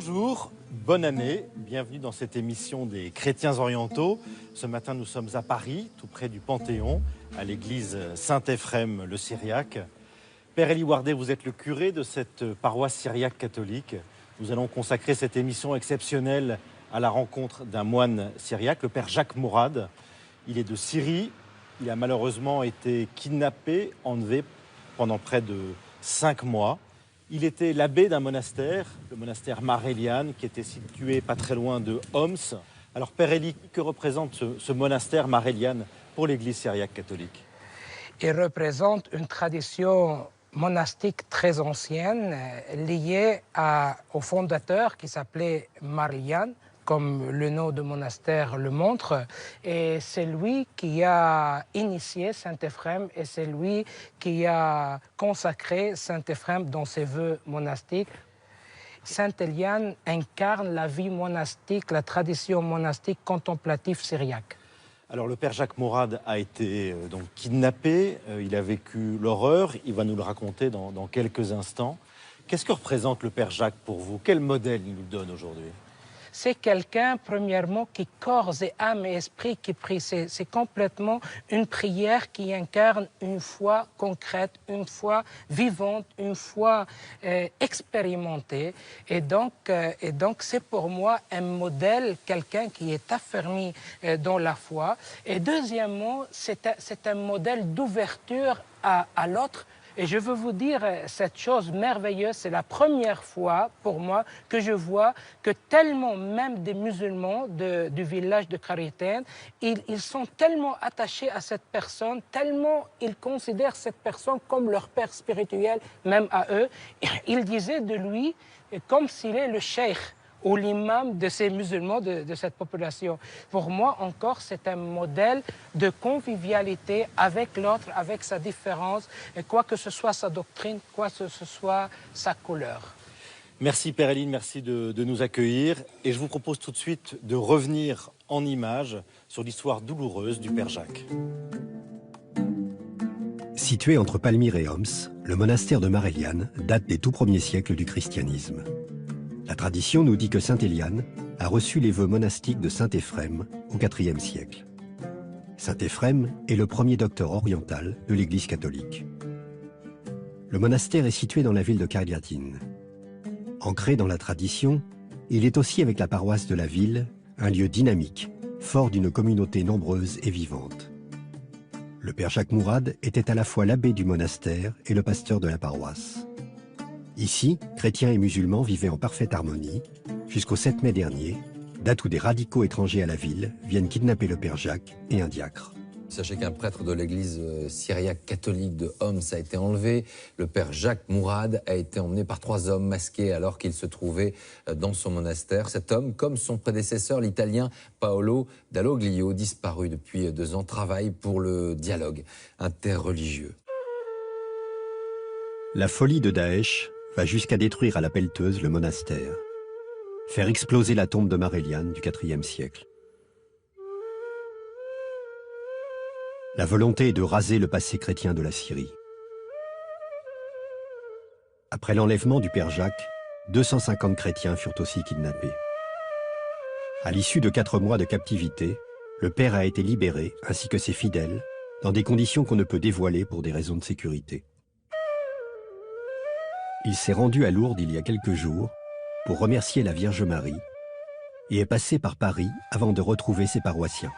Bonjour, bonne année, bienvenue dans cette émission des Chrétiens orientaux. Ce matin, nous sommes à Paris, tout près du Panthéon, à l'église Saint-Éphrem le Syriaque. Père Élie Wardet, vous êtes le curé de cette paroisse syriaque catholique. Nous allons consacrer cette émission exceptionnelle à la rencontre d'un moine syriaque, le Père Jacques Mourad. Il est de Syrie, il a malheureusement été kidnappé, enlevé pendant près de 5 mois. Il était l'abbé d'un monastère, le monastère Mar Elian, qui était situé pas très loin de Homs. Alors, Père Élie, que représente ce monastère Mar Elian pour l'Église syriaque catholique? Il représente une tradition monastique très ancienne liée au fondateur qui s'appelait Mar Elian, comme le nom du monastère le montre. Et c'est lui qui a initié Saint-Éphrem et c'est lui qui a consacré Saint-Éphrem dans ses vœux monastiques. Saint Elian incarne la vie monastique, la tradition monastique contemplative syriaque. Alors le Père Jacques Mourad a été donc kidnappé, il a vécu l'horreur, il va nous le raconter dans quelques instants. Qu'est-ce que représente le Père Jacques pour vous? Quel modèle il nous donne aujourd'hui? C'est quelqu'un, premièrement, qui corps et âme et esprit qui prie. C'est complètement une prière qui incarne une foi concrète, une foi vivante, une foi expérimentée. Et donc c'est pour moi un modèle, quelqu'un qui est affermi dans la foi. Et deuxièmement, c'est un modèle d'ouverture à l'autre. Et je veux vous dire cette chose merveilleuse, c'est la première fois pour moi que je vois que tellement même des musulmans du village de Kharitaine, ils sont tellement attachés à cette personne, tellement ils considèrent cette personne comme leur père spirituel, même à eux. Ils disaient de lui comme s'il est le cheikh ou l'imam de ces musulmans, de cette population. Pour moi, encore, c'est un modèle de convivialité avec l'autre, avec sa différence, et quoi que ce soit sa doctrine, quoi que ce soit sa couleur. Merci Père Élie, merci de nous accueillir. Et je vous propose tout de suite de revenir en images sur l'histoire douloureuse du Père Jacques. Situé entre Palmyre et Homs, le monastère de Mar Elian date des tout premiers siècles du christianisme. La tradition nous dit que Saint Elian a reçu les vœux monastiques de Saint Éphrem au IVe siècle. Saint Éphrem est le premier docteur oriental de l'Église catholique. Le monastère est situé dans la ville de Kharitaine. Ancré dans la tradition, il est aussi avec la paroisse de la ville un lieu dynamique, fort d'une communauté nombreuse et vivante. Le Père Jacques Mourad était à la fois l'abbé du monastère et le pasteur de la paroisse. Ici, chrétiens et musulmans vivaient en parfaite harmonie, jusqu'au 7 mai dernier, date où des radicaux étrangers à la ville viennent kidnapper le Père Jacques et un diacre. Sachez qu'un prêtre de l'église syriaque catholique de Homs a été enlevé. Le Père Jacques Mourad a été emmené par 3 hommes masqués alors qu'il se trouvait dans son monastère. Cet homme, comme son prédécesseur, l'italien Paolo Dalloglio, disparu depuis 2 ans, travaille pour le dialogue interreligieux. La folie de Daesh va jusqu'à détruire à la pelleteuse le monastère, faire exploser la tombe de Mar Elian du IVe siècle. La volonté est de raser le passé chrétien de la Syrie. Après l'enlèvement du Père Jacques, 250 chrétiens furent aussi kidnappés. À l'issue de 4 mois de captivité, le Père a été libéré, ainsi que ses fidèles, dans des conditions qu'on ne peut dévoiler pour des raisons de sécurité. Il s'est rendu à Lourdes il y a quelques jours pour remercier la Vierge Marie et est passé par Paris avant de retrouver ses paroissiens.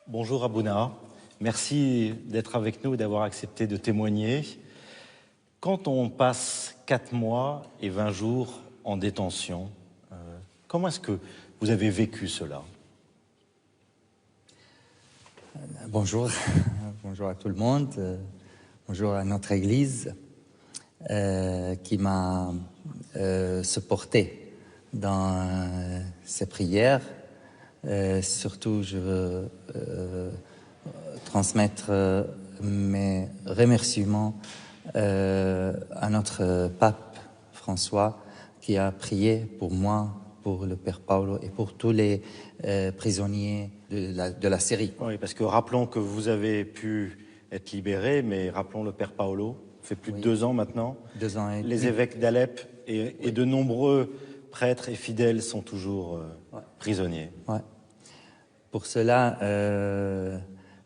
Bonjour Abouna, merci d'être avec nous et d'avoir accepté de témoigner. Quand on passe 4 mois et 20 jours en détention, comment est-ce que vous avez vécu cela? Bonjour, bonjour à tout le monde, bonjour à notre Église qui m'a supporté dans ses prières. Surtout, je veux transmettre mes remerciements à notre pape François qui a prié pour moi, pour le Père Paolo et pour tous les prisonniers de la Syrie. Oui, parce que rappelons que vous avez pu être libéré, mais rappelons le Père Paolo Ça fait plus de 2 ans maintenant. 2 ans et demi. Les évêques d'Alep et de nombreux prêtres et fidèles sont toujours prisonniers. Ouais. Pour cela,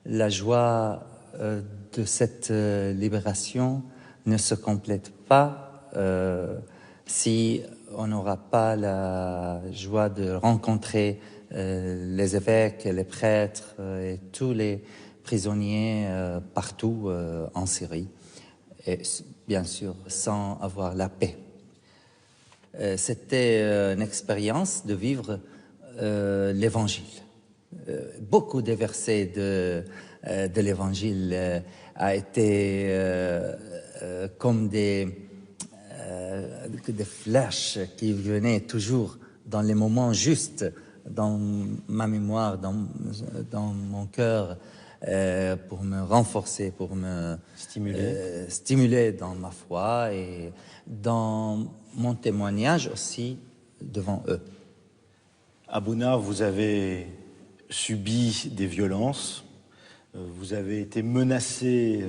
la joie de cette libération ne se complète pas si on n'aura pas la joie de rencontrer les évêques, les prêtres et tous les prisonniers partout en Syrie. Et bien sûr, sans avoir la paix. C'était une expérience de vivre l'Évangile. Beaucoup des versets de l'Évangile a été comme des flashs qui venaient toujours dans les moments justes, dans ma mémoire, dans mon cœur, pour me renforcer, pour me stimuler dans ma foi et dans mon témoignage aussi devant eux. À Bouna, vous avez subi des violences, vous avez été menacé,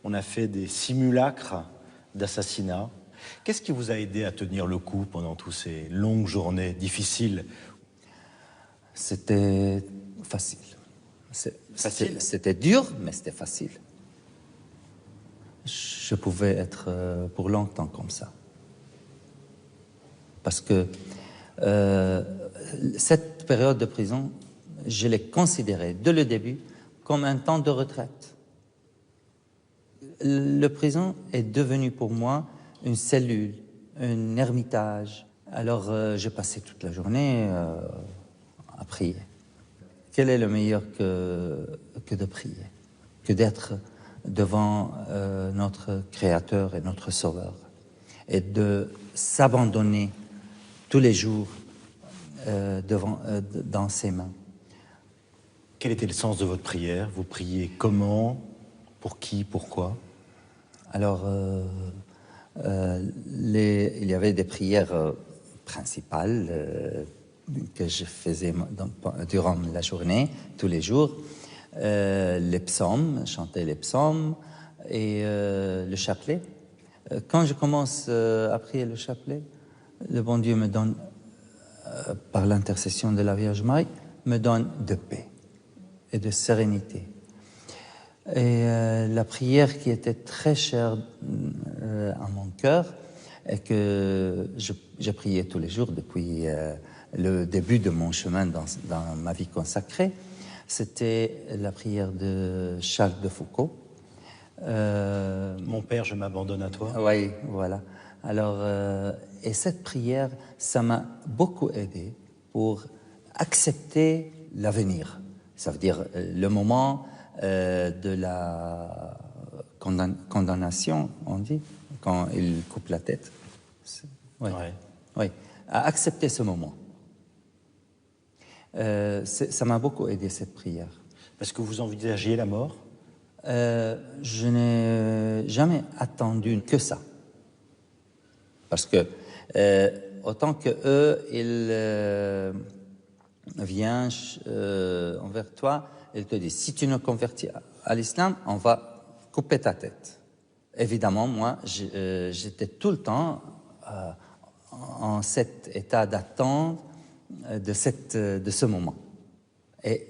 on a fait des simulacres d'assassinat. Qu'est-ce qui vous a aidé à tenir le coup pendant toutes ces longues journées difficiles? C'était facile. C'était dur, mais c'était facile. Je pouvais être pour longtemps comme ça. Parce que cette période de prison, je l'ai considérée dès le début comme un temps de retraite. Le prison est devenu pour moi une cellule, un ermitage. Alors je passais toute la journée à prier. Quel est le meilleur que de prier, que d'être devant notre Créateur et notre Sauveur et de s'abandonner tous les jours dans ses mains. Quel était le sens de votre prière? Vous priez comment? Pour qui? Pourquoi? Alors, il y avait des prières principales que je faisais durant la journée, tous les jours. Les psaumes, chanter les psaumes et le chapelet. Quand je commence à prier le chapelet, le bon Dieu me donne, par l'intercession de la Vierge Marie, me donne de paix et de sérénité. Et la prière qui était très chère à mon cœur et que je priais tous les jours depuis le début de mon chemin dans ma vie consacrée, c'était la prière de Charles de Foucault. Mon Père, je m'abandonne à toi. Oui, voilà. Alors, et cette prière, ça m'a beaucoup aidé pour accepter l'avenir. Ça veut dire le moment de la condamnation, on dit, quand il coupe la tête. Oui, oui. À accepter ce moment. Ça m'a beaucoup aidé, cette prière. Parce que vous envisagiez la mort? Je n'ai jamais attendu que ça. Parce que autant que eux, ils viennent envers toi, ils te disent, si tu ne convertis à l'islam, on va couper ta tête. Évidemment, moi, j'étais tout le temps en cet état d'attente de ce moment. Et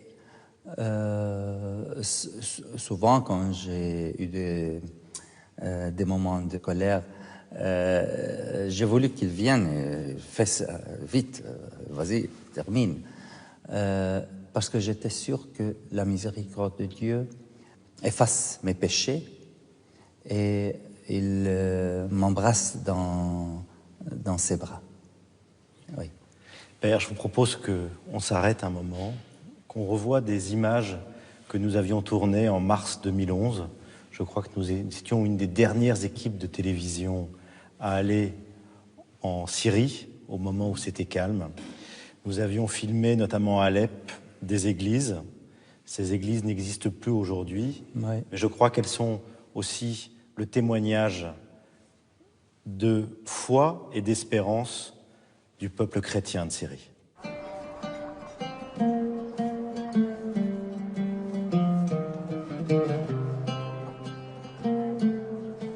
souvent, quand j'ai eu des moments de colère, j'ai voulu qu'ils viennent, fais ça vite, vas-y, termine. Parce que j'étais sûr que la miséricorde de Dieu efface mes péchés et il m'embrasse dans ses bras. Oui. Père, je vous propose qu'on s'arrête un moment, qu'on revoie des images que nous avions tournées en mars 2011. Je crois que nous étions une des dernières équipes de télévision à aller en Syrie, au moment où c'était calme. Nous avions filmé, notamment à Alep, des églises. Ces églises n'existent plus aujourd'hui, Oui. mais je crois qu'elles sont aussi le témoignage de foi et d'espérance du peuple chrétien de Syrie.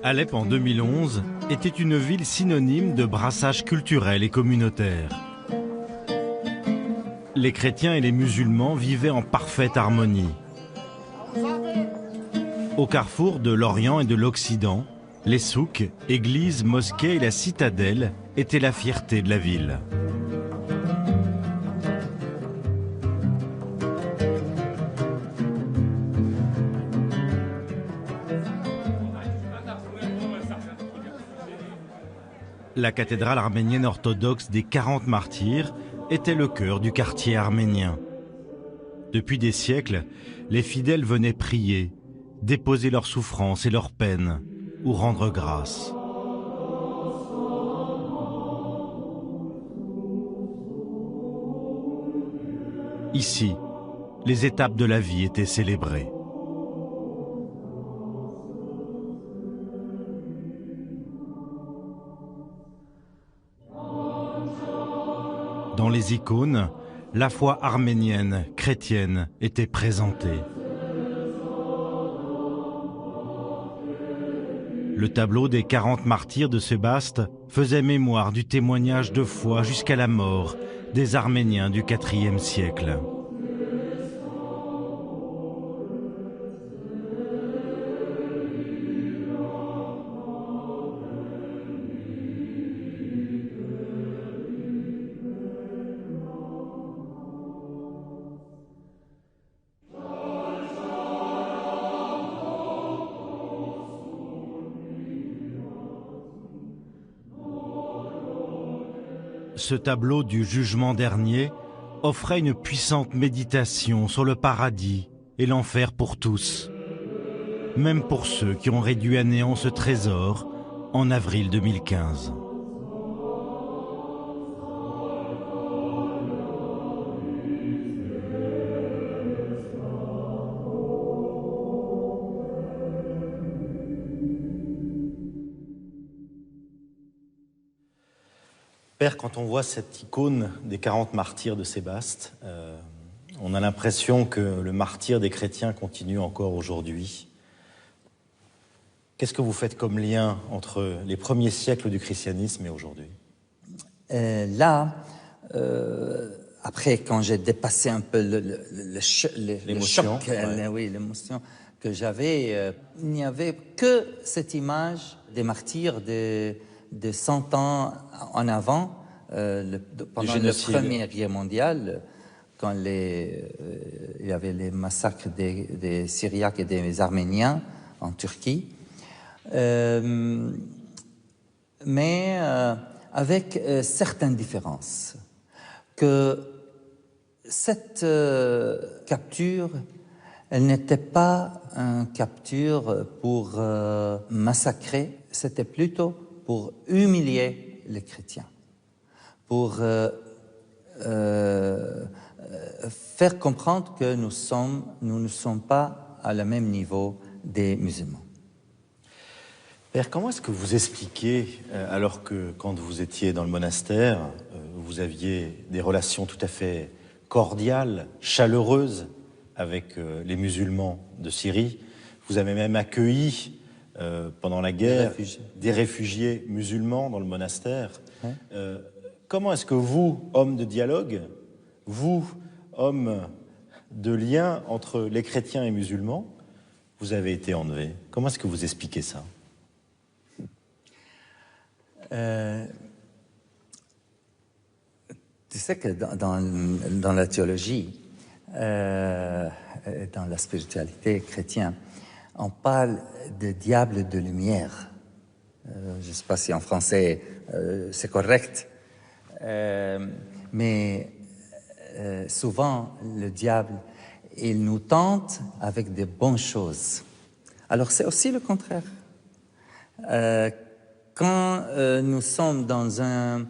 Alep en 2011 était une ville synonyme de brassage culturel et communautaire. Les chrétiens et les musulmans vivaient en parfaite harmonie. Au carrefour de l'Orient et de l'Occident, les souks, églises, mosquées et la citadelle étaient la fierté de la ville. La cathédrale arménienne orthodoxe des 40 martyrs était le cœur du quartier arménien. Depuis des siècles, les fidèles venaient prier, déposer leurs souffrances et leurs peines, ou rendre grâce. Ici, les étapes de la vie étaient célébrées. Dans les icônes, la foi arménienne, chrétienne, était présentée. Le tableau des 40 martyrs de Sébaste faisait mémoire du témoignage de foi jusqu'à la mort des Arméniens du IVe siècle. Ce tableau du jugement dernier offrait une puissante méditation sur le paradis et l'enfer pour tous, même pour ceux qui ont réduit à néant ce trésor en avril 2015. Père, quand on voit cette icône des 40 martyrs de Sébaste, on a l'impression que le martyre des chrétiens continue encore aujourd'hui. Qu'est-ce que vous faites comme lien entre les premiers siècles du christianisme et aujourd'hui? Après, quand j'ai dépassé un peu le choc, oui, l'émotion que j'avais, il n'y avait que cette image des martyrs de 100 ans en avant, pendant le Première Guerre mondiale, quand il y avait les massacres des Syriaques et des Arméniens en Turquie. Mais avec certaines différences. Que cette capture, elle n'était pas une capture pour massacrer, c'était plutôt pour humilier les chrétiens, pour faire comprendre que nous ne sommes pas à le même niveau des musulmans. Père, comment est-ce que vous expliquez, alors que quand vous étiez dans le monastère, vous aviez des relations tout à fait cordiales, chaleureuses avec les musulmans de Syrie, vous avez même accueilli pendant la guerre des réfugiés musulmans dans le monastère. Ouais. Comment est-ce que vous, homme de dialogue, vous, homme de lien entre les chrétiens et musulmans, vous avez été enlevé? Comment est-ce que vous expliquez ça? Tu sais que dans la théologie, dans la spiritualité chrétienne, on parle de diable de lumière. Je ne sais pas si en français c'est correct, mais souvent le diable, il nous tente avec de bonnes choses. Alors c'est aussi le contraire. Quand nous sommes dans un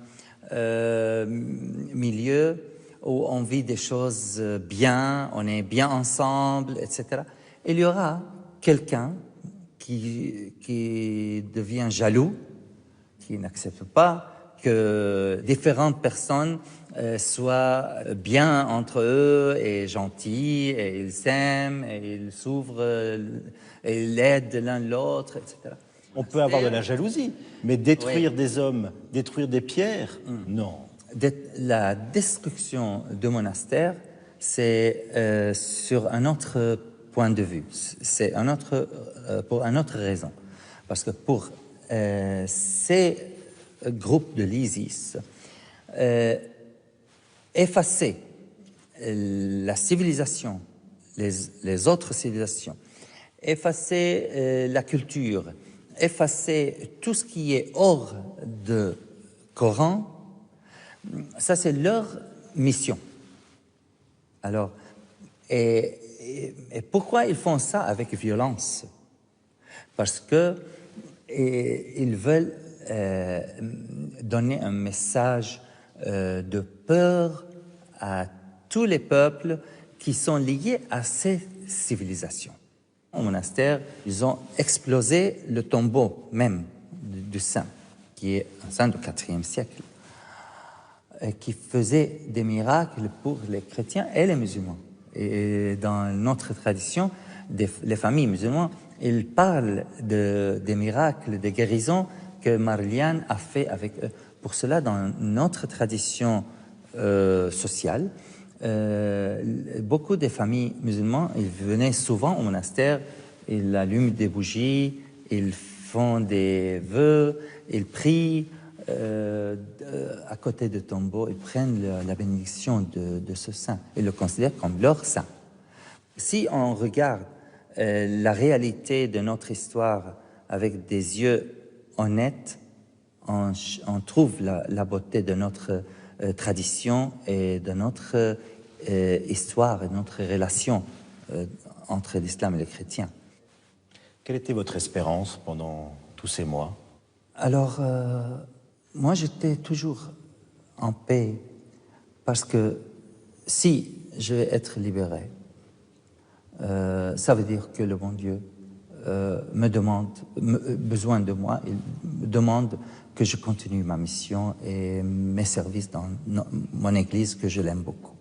milieu où on vit des choses bien, on est bien ensemble, etc., il y aura quelqu'un qui devient jaloux, qui n'accepte pas que différentes personnes soient bien entre eux et gentils, et ils s'aiment, et ils s'ouvrent, et ils aident l'un l'autre, etc. On peut avoir de la jalousie, mais détruire Oui. des hommes, détruire des pierres, non. La destruction du monastère, c'est sur un autre point de vue. C'est pour une autre raison. Parce que pour ces groupes de l'ISIS, effacer la civilisation, les autres civilisations, effacer la culture, effacer tout ce qui est hors de Coran, ça c'est leur mission. Alors, et pourquoi ils font ça avec violence? Parce que ils veulent donner un message de peur à tous les peuples qui sont liés à ces civilisations. Au monastère, ils ont explosé le tombeau même du saint, qui est un saint du IVe siècle, qui faisait des miracles pour les chrétiens et les musulmans. Et dans notre tradition, les familles musulmanes, ils parlent des miracles, des guérisons que Marliane a fait avec eux. Pour cela, dans notre tradition sociale, beaucoup de familles musulmanes, ils venaient souvent au monastère, ils allument des bougies, ils font des vœux, ils prient à côté du tombeau, ils prennent la bénédiction de ce saint. Ils le considèrent comme leur saint. Si on regarde la réalité de notre histoire avec des yeux honnêtes, on trouve la beauté de notre tradition et de notre histoire et notre relation entre l'islam et les chrétiens. Quelle était votre espérance pendant tous ces mois? Alors, moi, j'étais toujours en paix parce que si je vais être libéré, ça veut dire que le bon Dieu me demande, besoin de moi, il me demande que je continue ma mission et mes services dans mon église, que je l'aime beaucoup.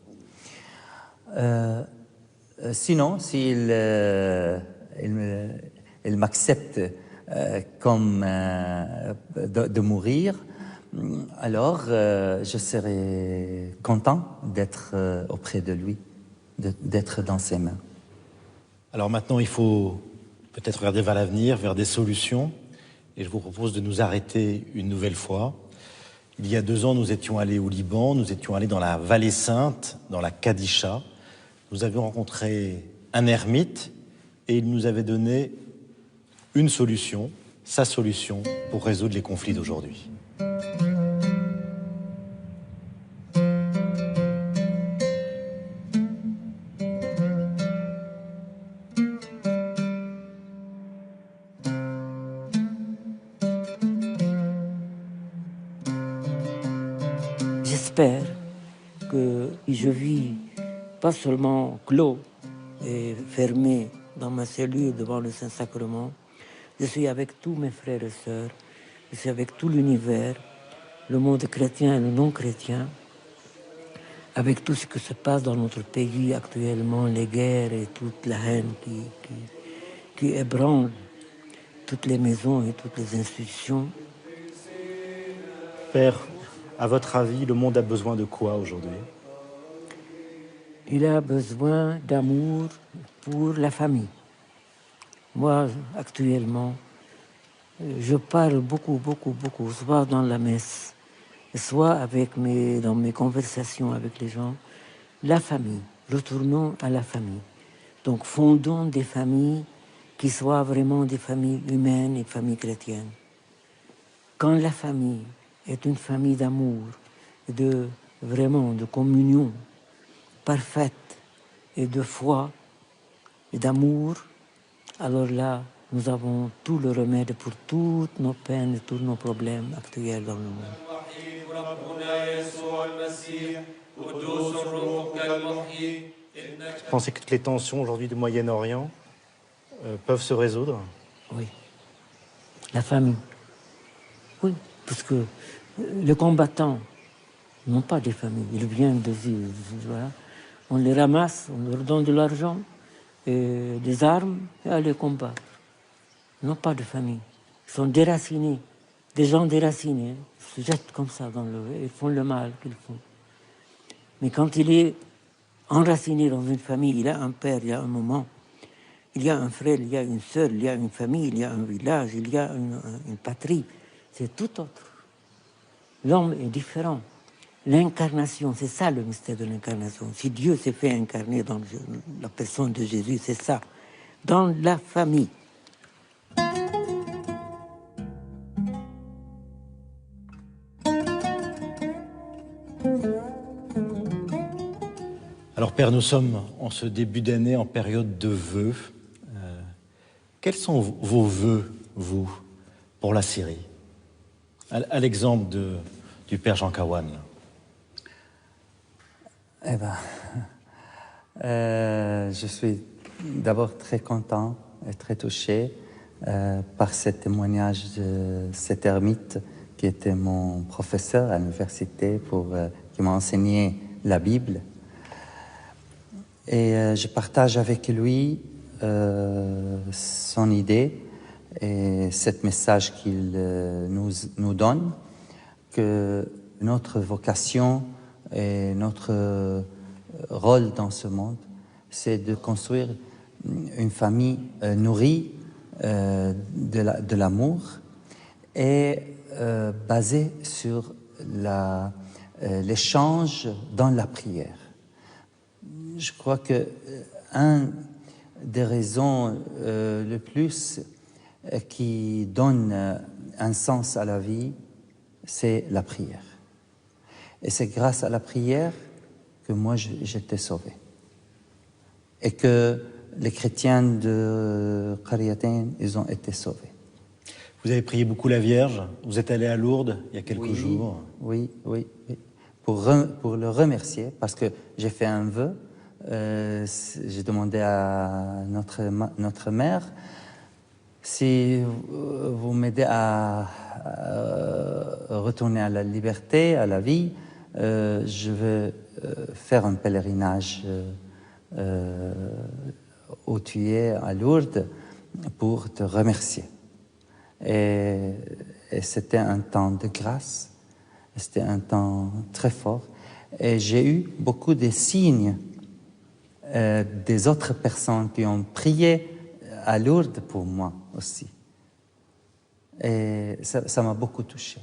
Sinon, s'il il m'accepte comme de mourir, alors je serai content d'être auprès de lui, d'être dans ses mains. Alors maintenant, il faut peut-être regarder vers l'avenir, vers des solutions. Et je vous propose de nous arrêter une nouvelle fois. Il y a 2 ans, nous étions allés au Liban, nous étions allés dans la Vallée Sainte, dans la Kadisha. Nous avions rencontré un ermite et il nous avait donné une solution, sa solution pour résoudre les conflits d'aujourd'hui. J'espère que je vis pas seulement clos et fermé dans ma cellule devant le Saint-Sacrement. Je suis avec tous mes frères et sœurs, je suis avec tout l'univers, le monde chrétien et le non-chrétien, avec tout ce qui se passe dans notre pays actuellement, les guerres et toute la haine qui ébranle toutes les maisons et toutes les institutions. Père, à votre avis, le monde a besoin de quoi aujourd'hui? Il a besoin d'amour pour la famille. Moi, actuellement, je parle beaucoup, soit dans la messe, soit dans mes conversations avec les gens, la famille, retournons à la famille. Donc, fondons des familles qui soient vraiment des familles humaines et familles chrétiennes. Quand la famille est une famille d'amour, vraiment de communion parfaite et de foi et d'amour, alors là, nous avons tout le remède pour toutes nos peines et tous nos problèmes actuels dans le monde. Vous pensez que toutes les tensions aujourd'hui du Moyen-Orient peuvent se résoudre? Oui. La famille. Oui, parce que les combattants n'ont pas de famille. Ils viennent de vivre. Voilà. On les ramasse, on leur donne de l'argent et des armes et à les combattre. Ils n'ont pas de famille. Ils sont déracinés. Des gens déracinés se jettent comme ça dans l'eau et font le mal qu'ils font. Mais quand il est enraciné dans une famille, il a un père, il y a un maman, il y a un frère, il y a une sœur, il y a une famille, il y a un village, il y a une patrie. C'est tout autre. L'homme est différent. L'incarnation, c'est ça le mystère de l'incarnation. Si Dieu s'est fait incarner dans la personne de Jésus, c'est ça. Dans la famille. Alors Père, nous sommes en ce début d'année en période de vœux. Quels sont vos vœux, vous, pour la Syrie? À l'exemple du Père Jean Kawan. Eh ben, je suis d'abord très content et très touché par ce témoignage de cet ermite qui était mon professeur à l'université, qui m'a enseigné la Bible. Et je partage avec lui son idée et ce message qu'il nous donne, que notre vocation et notre rôle dans ce monde, c'est de construire une famille nourrie de l'amour et basée sur l'échange dans la prière. Je crois que un des raisons le plus qui donne un sens à la vie, c'est la prière. Et c'est grâce à la prière que moi j'étais sauvé. Et que les chrétiens de Qaryatain, ils ont été sauvés. Vous avez prié beaucoup la Vierge, vous êtes allé à Lourdes il y a quelques jours. Oui. Pour le remercier, parce que j'ai fait un vœu. J'ai demandé à notre mère si vous m'aidez à retourner à la liberté, à la vie, je vais faire un pèlerinage où tu es à Lourdes pour te remercier. Et c'était un temps de grâce, c'était un temps très fort. Et j'ai eu beaucoup de signes des autres personnes qui ont prié à Lourdes pour moi aussi. Et ça m'a beaucoup touché.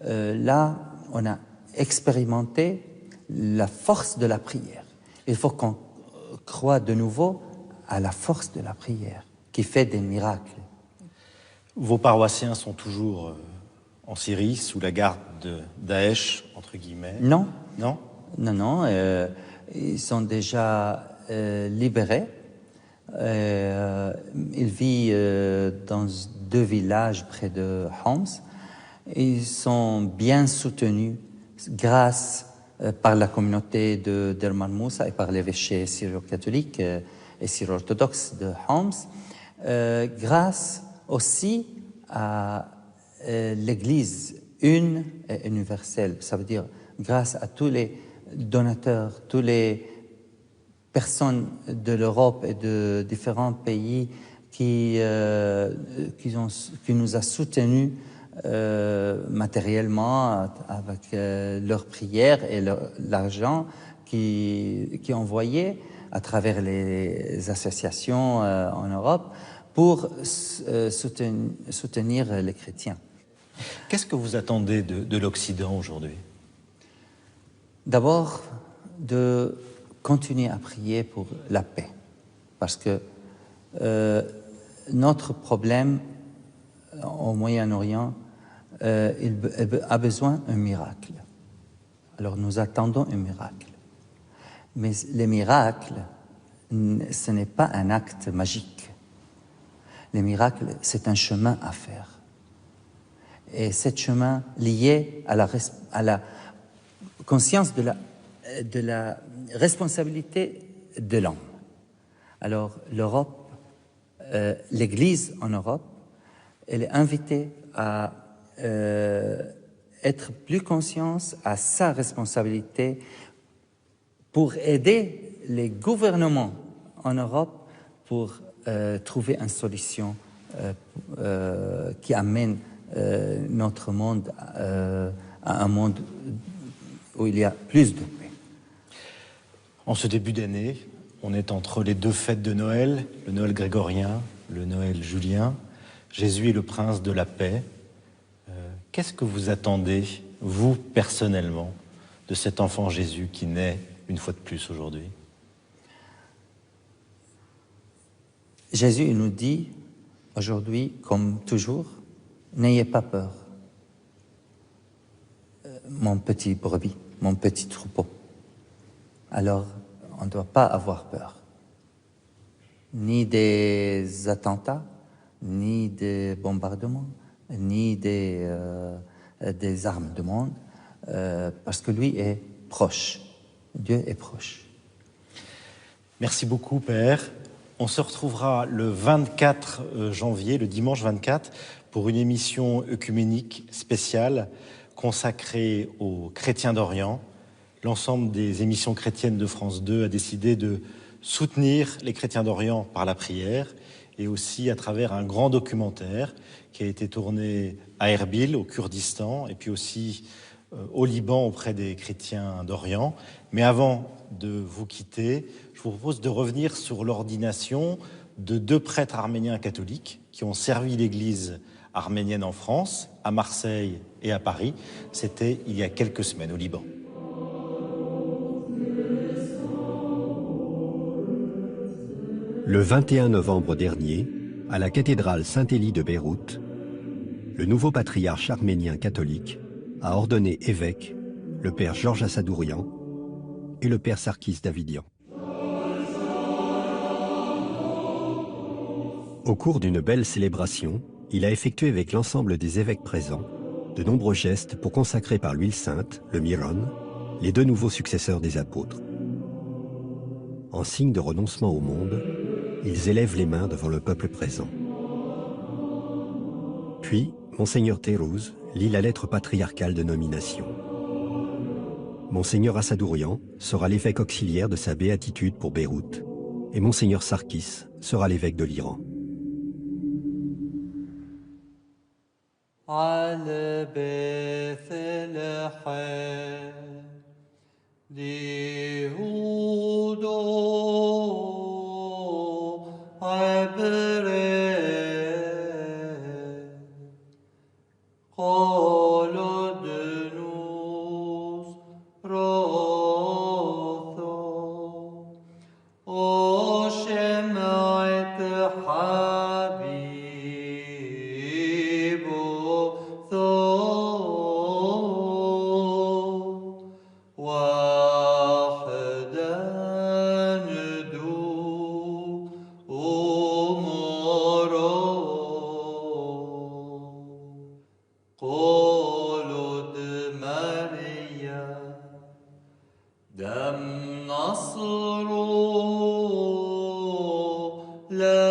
Là, on a expérimenté la force de la prière. Il faut qu'on croie de nouveau à la force de la prière qui fait des miracles. Vos paroissiens sont toujours en Syrie, sous la garde de Daesh, entre guillemets? Non. Non? Non, ils sont déjà libérés. Ils vivent dans 2 villages près de Homs. Ils sont bien soutenus grâce par la communauté de Derman Moussa et par l'évêché syro-catholique et syro-orthodoxe de Homs, grâce aussi à l'Église une et universelle. Ça veut dire grâce à tous les donateurs, toutes les personnes de l'Europe et de différents pays qui nous a soutenus matériellement avec leurs prières et l'argent qui envoyaient à travers les associations en Europe pour soutenir les chrétiens. Qu'est-ce que vous attendez de l'Occident aujourd'hui? D'abord, de continuer à prier pour la paix, parce que notre problème au Moyen-Orient, il a besoin d'un miracle. Alors nous attendons un miracle. Mais les miracles, ce n'est pas un acte magique. Les miracles, c'est un chemin à faire. Et ce chemin lié à la conscience de la responsabilité de l'homme. Alors l'Europe, l'Église en Europe, elle est invitée à être plus consciente à sa responsabilité pour aider les gouvernements en Europe pour trouver une solution qui amène notre monde à un monde où il y a plus de paix. En ce début d'année, on est entre les deux fêtes de Noël, le Noël grégorien, le Noël julien. Jésus est le prince de la paix. Qu'est-ce que vous attendez, vous, personnellement, de cet enfant Jésus qui naît une fois de plus aujourd'hui? Jésus nous dit aujourd'hui, comme toujours, n'ayez pas peur, mon petit brebis, mon petit troupeau. Alors, on ne doit pas avoir peur, ni des attentats, ni des bombardements, ni des armes de monde, parce que lui est proche. Dieu est proche. Merci beaucoup, Père. On se retrouvera le 24 janvier, le dimanche 24, pour une émission œcuménique spéciale consacrée aux chrétiens d'Orient. L'ensemble des émissions chrétiennes de France 2 a décidé de soutenir les chrétiens d'Orient par la prière et aussi à travers un grand documentaire qui a été tourné à Erbil, au Kurdistan, et puis aussi au Liban auprès des chrétiens d'Orient. Mais avant de vous quitter, je vous propose de revenir sur l'ordination de 2 prêtres arméniens catholiques qui ont servi l'Église arménienne en France, à Marseille et à Paris. C'était il y a quelques semaines au Liban. Le 21 novembre dernier, à la cathédrale Saint-Élie de Beyrouth, le nouveau patriarche arménien catholique a ordonné évêques le père Georges Assadourian et le père Sarkis Davidian. Au cours d'une belle célébration, il a effectué avec l'ensemble des évêques présents de nombreux gestes pour consacrer par l'huile sainte, le Miron, les 2 nouveaux successeurs des apôtres. En signe de renoncement au monde, ils élèvent les mains devant le peuple présent. Puis, Monseigneur Thérouz lit la lettre patriarcale de nomination. Monseigneur Assadourian sera l'évêque auxiliaire de sa béatitude pour Beyrouth, et Monseigneur Sarkis sera l'évêque de l'Iran. لا